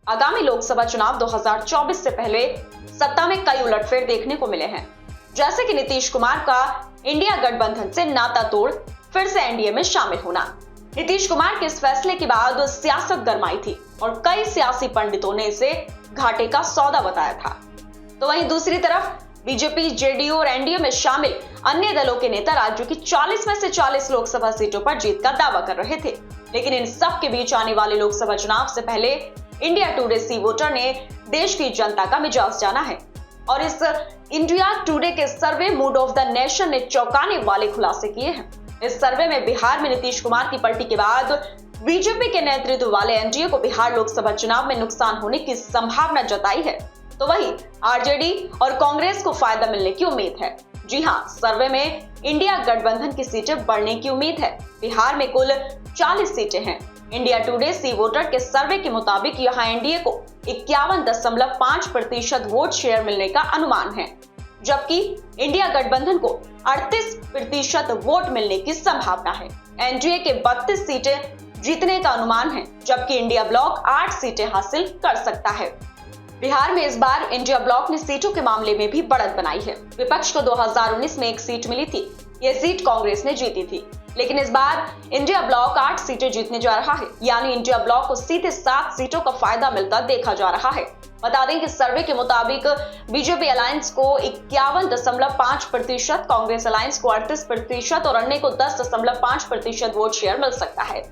आगामी लोकसभा चुनाव 2024 से पहले सत्ता में कई उलटफेर देखने को मिले हैं, जैसे कि नीतीश कुमार का इंडिया गठबंधन से नाता तोड़ फिर से एनडीए में शामिल होना। नीतीश कुमार के इस फैसले के बाद सियासत गरमाई थी और कई सियासी पंडितों ने इसे घाटे का सौदा बताया था। तो वहीं दूसरी तरफ बीजेपी, जेडीयू और एनडीए में शामिल अन्य दलों के नेता राज्यों की 40 में से 40 लोकसभा सीटों पर जीत का दावा कर रहे थे। लेकिन इन सब के बीच आने वाले लोकसभा चुनाव से पहले इंडिया टुडे सी वोटर ने देश की जनता का मिजाज जाना है और इस इंडिया टुडे के सर्वे मूड ऑफ द नेशन ने चौंकाने वाले खुलासे किए हैं। इस सर्वे में बिहार में नीतीश कुमार की पलटी के बाद बीजेपी के नेतृत्व वाले एनडीए को बिहार लोकसभा चुनाव में नुकसान होने की संभावना जताई है, तो वहीं आरजेडी और कांग्रेस को फायदा मिलने की उम्मीद है। जी हां, सर्वे में इंडिया गठबंधन की सीटें बढ़ने की उम्मीद है। बिहार में कुल 40 सीटें हैं। इंडिया टुडे सी वोटर के सर्वे के मुताबिक यहां एनडीए को 51.5% वोट शेयर मिलने का अनुमान है, जबकि इंडिया गठबंधन को 38% वोट मिलने की संभावना है। एनडीए के 32 सीटें जीतने का अनुमान है, जबकि इंडिया ब्लॉक 8 सीटें हासिल कर सकता है। बिहार में इस बार इंडिया ब्लॉक ने सीटों के मामले में भी बढ़त बनाई है। विपक्ष को 2019 में एक सीट मिली थी, यह सीट कांग्रेस ने जीती थी, लेकिन इस बार इंडिया ब्लॉक 8 सीटें जीतने जा रहा है, यानी इंडिया ब्लॉक को सीधे 7 सीटों का फायदा मिलता देखा जा रहा है। बता दें कि सर्वे के मुताबिक बीजेपी अलायंस को 51.5%, कांग्रेस अलायंस को 38% और अन्य को 10.5% वोट शेयर मिल सकता है।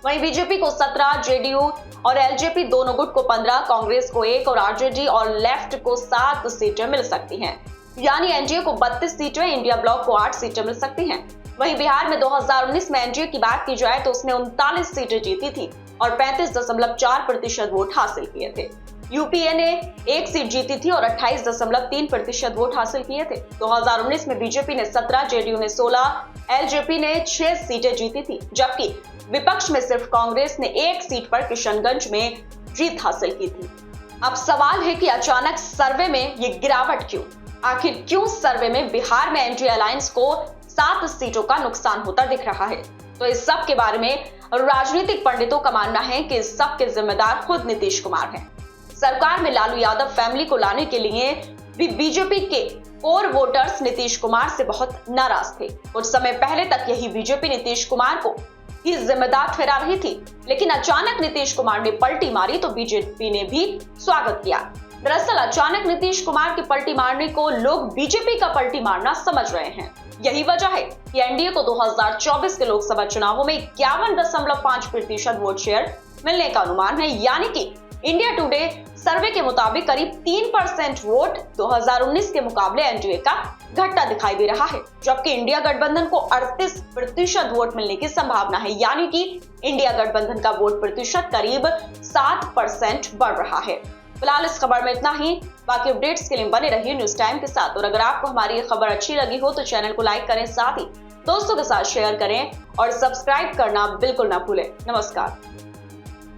वहीं बीजेपी को 17, जेडीयू और एलजेपी दोनों गुट को 15, कांग्रेस को 1 और आरजेडी और लेफ्ट को 7 सीटें मिल सकती हैं। यानी एनडीए को 32 सीटें, इंडिया ब्लॉक को 8 सीटें मिल सकती हैं। वहीं बिहार में 2019 में एनडीए की बात की जाए तो उसने 39 सीटें जीती थी और 35.4% वोट हासिल किए थे। यूपीए ने 1 सीट जीती थी और 28.3% वोट हासिल किए थे। 2019 में बीजेपी ने 17, जेडीयू ने 16, एलजेपी ने 6 सीटें जीती थी, जबकि विपक्ष में सिर्फ कांग्रेस ने 1 सीट पर किशनगंज में जीत हासिल की थी। अब सवाल है कि अचानक सर्वे में ये गिरावट क्यों? आखिर क्यों सर्वे में बिहार में एनडीए अलायंस को 7 सीटों का नुकसान होता दिख रहा है? तो इस सब के बारे में राजनीतिक पंडितों का मानना है कि इस सब के जिम्मेदार खुद नीतीश कुमार हैं। सरकार में लालू यादव फैमिली को लाने के लिए भी बीजेपी के कोर वोटर्स नीतीश कुमार से बहुत नाराज थे। कुछ समय पहले तक यही बीजेपी नीतीश कुमार को ही जिम्मेदार ठहरा रही थी, लेकिन अचानक नीतीश कुमार ने पलटी मारी तो बीजेपी ने भी स्वागत किया। दरअसल अचानक नीतीश कुमार की पलटी मारने को लोग बीजेपी का पलटी मारना समझ रहे हैं। यही वजह है कि एनडीए को 2024 के लोकसभा चुनावों में 51.5% वोट शेयर मिलने का अनुमान है, यानी कि इंडिया टुडे सर्वे के मुताबिक करीब 3% वोट 2019 के मुकाबले एनडीए का घटता दिखाई दे रहा है, जबकि इंडिया गठबंधन को 38% वोट मिलने की संभावना है, यानी कि इंडिया गठबंधन का वोट प्रतिशत करीब 7% बढ़ रहा है। फिलहाल इस खबर में इतना ही। बाकी अपडेट्स के लिए बने रहिए न्यूज टाइम के साथ और अगर आपको हमारी ये खबर अच्छी लगी हो तो चैनल को लाइक करें, साथ ही दोस्तों के साथ शेयर करें और सब्सक्राइब करना बिल्कुल ना भूलें। नमस्कार।